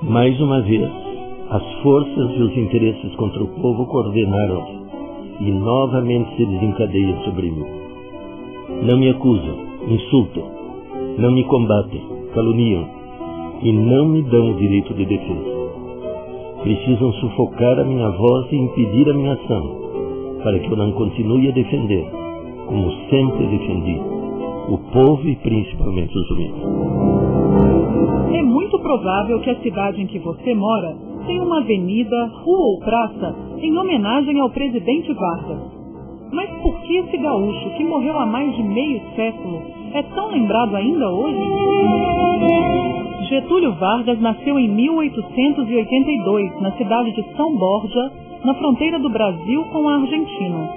Mais uma vez, as forças e os interesses contra o povo coordenaram-se e novamente se desencadeia sobre mim. Não me acusam, insultam, não me combatem, caluniam e não me dão o direito de defesa. Precisam sufocar a minha voz e impedir a minha ação, para que eu não continue a defender, como sempre defendi, o povo e principalmente os humildes. É muito provável que a cidade em que você mora tenha uma avenida, rua ou praça em homenagem ao presidente Vargas. Mas por que esse gaúcho, que morreu há mais de meio século, é tão lembrado ainda hoje? Getúlio Vargas nasceu em 1882, na cidade de São Borja, na fronteira do Brasil com a Argentina.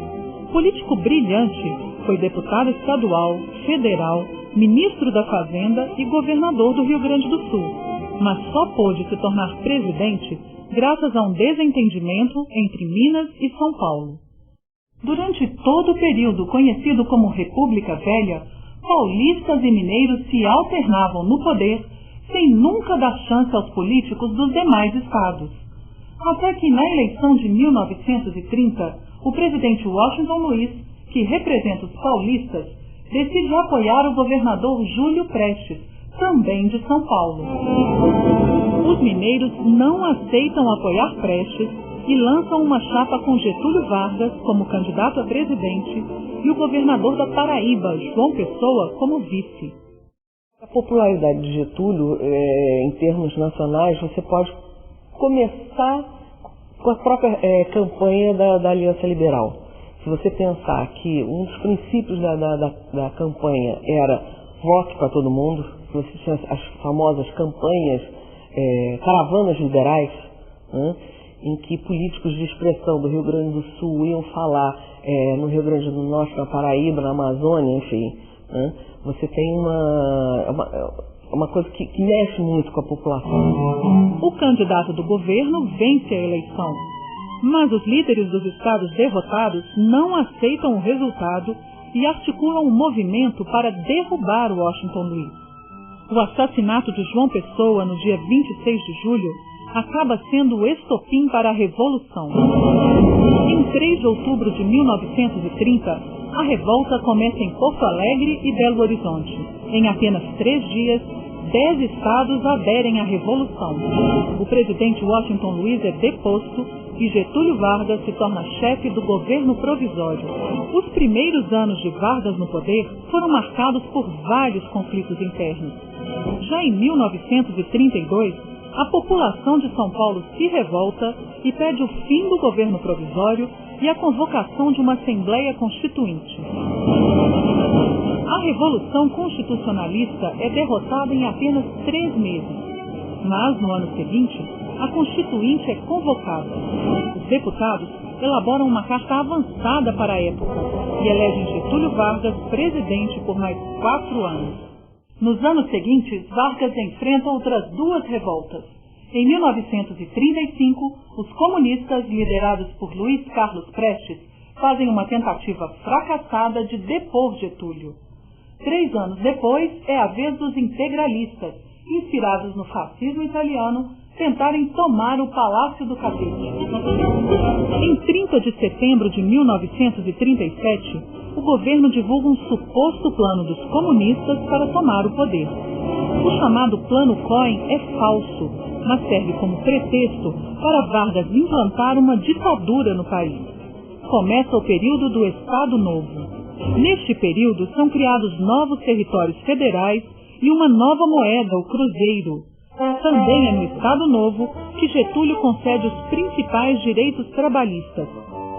Político brilhante, foi deputado estadual, federal, ministro da Fazenda e governador do Rio Grande do Sul, mas só pôde se tornar presidente graças a um desentendimento entre Minas e São Paulo. Durante todo o período conhecido como República Velha, paulistas e mineiros se alternavam no poder sem nunca dar chance aos políticos dos demais estados. Até que na eleição de 1930, o presidente Washington Luiz, que representa os paulistas, decide apoiar o governador Júlio Prestes, também de São Paulo. Os mineiros não aceitam apoiar Prestes e lançam uma chapa com Getúlio Vargas como candidato a presidente e o governador da Paraíba, João Pessoa, como vice. A popularidade de Getúlio, em termos nacionais, você pode começar com a própria campanha da Aliança Liberal. Se você pensar que um dos princípios da campanha era voto para todo mundo, você tinha as famosas campanhas, caravanas liberais, né, em que políticos de expressão do Rio Grande do Sul iam falar no Rio Grande do Norte, na Paraíba, na Amazônia, enfim, né, você tem uma coisa que mexe muito com a população. O candidato do governo vence a eleição, mas os líderes dos estados derrotados não aceitam o resultado e articulam um movimento para derrubar Washington Luiz. O assassinato de João Pessoa no dia 26 de julho acaba sendo o estopim para a Revolução. Em 3 de outubro de 1930, a revolta começa em Porto Alegre e Belo Horizonte. Em apenas 3 dias, 10 estados aderem à Revolução. O presidente Washington Luiz é deposto e Getúlio Vargas se torna chefe do governo provisório. Os primeiros anos de Vargas no poder foram marcados por vários conflitos internos. Já em 1932, a população de São Paulo se revolta e pede o fim do governo provisório e a convocação de uma Assembleia Constituinte. A Revolução Constitucionalista é derrotada em apenas 3 meses, mas no ano seguinte, a Constituinte é convocada. Os deputados elaboram uma carta avançada para a época e elegem Getúlio Vargas presidente por mais 4 anos. Nos anos seguintes, Vargas enfrenta outras 2 revoltas. Em 1935, os comunistas, liderados por Luiz Carlos Prestes, fazem uma tentativa fracassada de depor Getúlio. 3 anos depois, é a vez dos integralistas, inspirados no fascismo italiano, tentarem tomar o Palácio do Catete. Em 30 de setembro de 1937, o governo divulga um suposto plano dos comunistas para tomar o poder. O chamado Plano Cohen é falso, mas serve como pretexto para Vargas implantar uma ditadura no país. Começa o período do Estado Novo. Neste período são criados novos territórios federais e uma nova moeda, o cruzeiro. Também é no Estado Novo que Getúlio concede os principais direitos trabalhistas,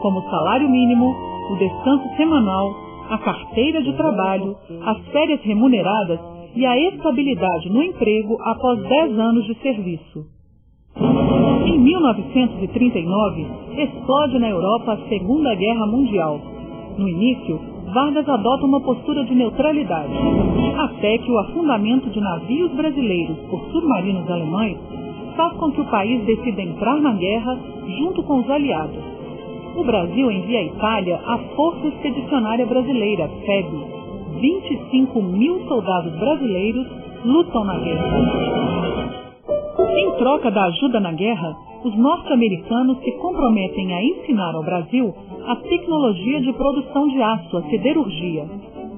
como o salário mínimo, o descanso semanal, a carteira de trabalho, as férias remuneradas e a estabilidade no emprego após 10 anos de serviço. Em 1939, explode na Europa a Segunda Guerra Mundial. No início, Vargas adota uma postura de neutralidade, até que o afundamento de navios brasileiros por submarinos alemães faz com que o país decida entrar na guerra junto com os aliados. O Brasil envia à Itália a Força Expedicionária Brasileira, FEB. 25 mil soldados brasileiros lutam na guerra. Em troca da ajuda na guerra, os norte-americanos se comprometem a ensinar ao Brasil a tecnologia de produção de aço, a siderurgia.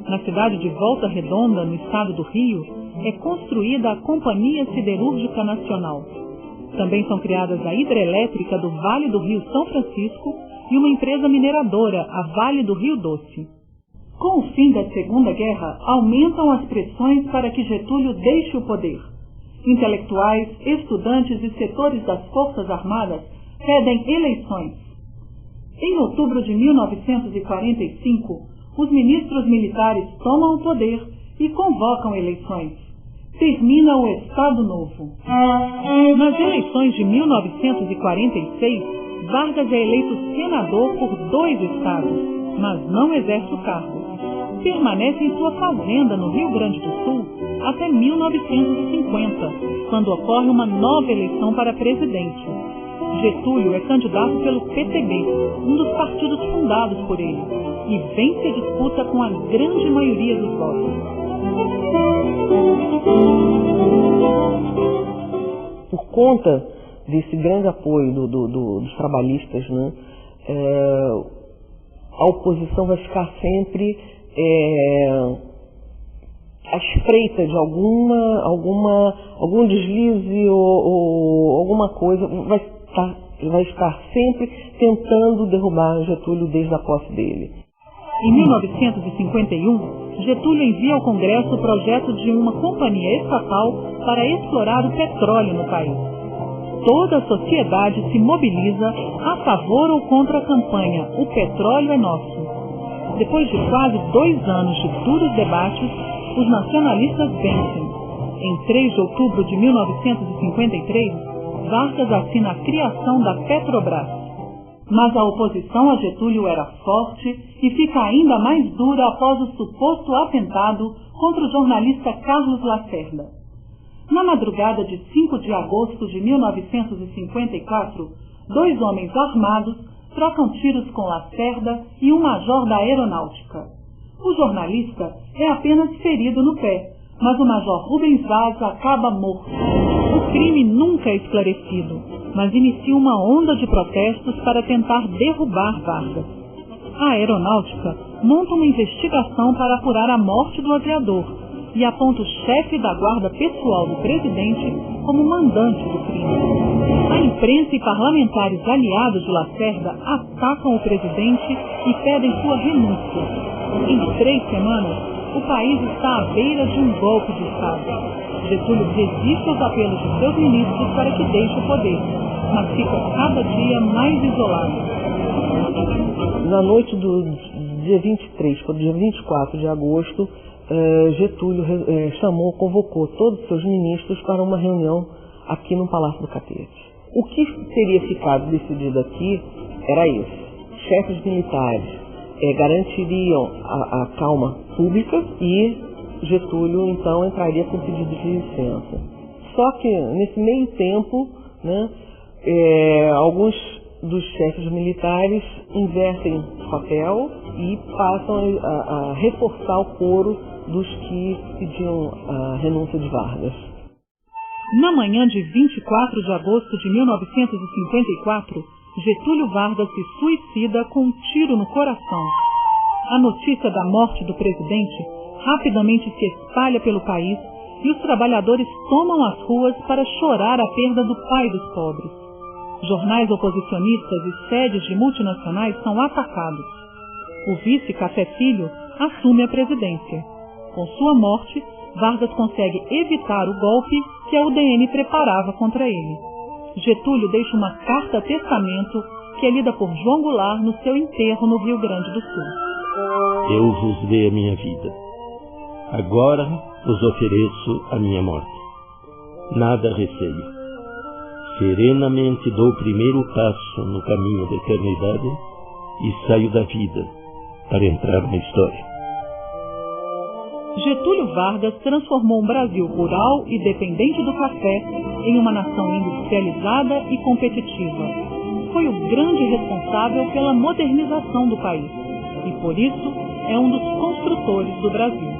Na cidade de Volta Redonda, no estado do Rio, é construída a Companhia Siderúrgica Nacional. Também são criadas a hidrelétrica do Vale do Rio São Francisco e uma empresa mineradora, a Vale do Rio Doce. Com o fim da Segunda Guerra, aumentam as pressões para que Getúlio deixe o poder. Intelectuais, estudantes e setores das Forças Armadas pedem eleições. Em outubro de 1945, os ministros militares tomam o poder e convocam eleições. Termina o Estado Novo. Nas eleições de 1946, Vargas é eleito senador por 2 estados, mas não exerce o cargo. Permanece em sua fazenda no Rio Grande do Sul até 1950, quando ocorre uma nova eleição para presidente. Getúlio é candidato pelo PTB, um dos partidos fundados por ele, e vence a disputa com a grande maioria dos votos. Por conta desse grande apoio dos trabalhistas, né, a oposição vai ficar sempre à espreita de algum deslize ou alguma coisa, vai estar sempre tentando derrubar Getúlio desde a posse dele. Em 1951, Getúlio envia ao Congresso o projeto de uma companhia estatal para explorar o petróleo no país. Toda a sociedade se mobiliza a favor ou contra a campanha "O petróleo é nosso". Depois de quase 2 anos de duros debates, os nacionalistas vencem. Em 3 de outubro de 1953, Vargas assina a criação da Petrobras. Mas a oposição a Getúlio era forte e fica ainda mais dura após o suposto atentado contra o jornalista Carlos Lacerda. Na madrugada de 5 de agosto de 1954, 2 homens armados trocam tiros com Lacerda e um major da aeronáutica. O jornalista é apenas ferido no pé, mas o major Rubens Vaz acaba morto. O crime nunca é esclarecido, mas inicia uma onda de protestos para tentar derrubar Vargas. A aeronáutica monta uma investigação para apurar a morte do aviador e aponta o chefe da guarda pessoal do presidente como mandante do crime. A imprensa e parlamentares aliados de Lacerda atacam o presidente e pedem sua renúncia. Em 3 semanas, o país está à beira de um golpe de Estado. Getúlio resiste aos apelos de seus ministros para que deixe o poder, mas fica cada dia mais isolado. Na noite do dia 23 para o dia 24 de agosto, Getúlio convocou todos os seus ministros para uma reunião aqui no Palácio do Catete. O que teria ficado decidido aqui era isso. Chefes militares garantiriam a calma pública e Getúlio, então, entraria com pedido de licença. Só que, nesse meio tempo, né, alguns dos chefes militares invertem o papel e passam a reforçar o coro dos que pediam a renúncia de Vargas. Na manhã de 24 de agosto de 1954, Getúlio Vargas se suicida com um tiro no coração. A notícia da morte do presidente rapidamente se espalha pelo país e os trabalhadores tomam as ruas para chorar a perda do pai dos pobres. Jornais oposicionistas e sedes de multinacionais são atacados. O vice Café Filho assume a presidência. Com sua morte, Vargas consegue evitar o golpe que a UDN preparava contra ele. Getúlio deixa uma carta-testamento que é lida por João Goulart no seu enterro no Rio Grande do Sul. Eu vos dei a minha vida. Agora vos ofereço a minha morte. Nada receio. Serenamente dou o primeiro passo no caminho da eternidade e saio da vida para entrar na história. Getúlio Vargas transformou um Brasil rural e dependente do café em uma nação industrializada e competitiva. Foi o grande responsável pela modernização do país e, por isso, é um dos construtores do Brasil.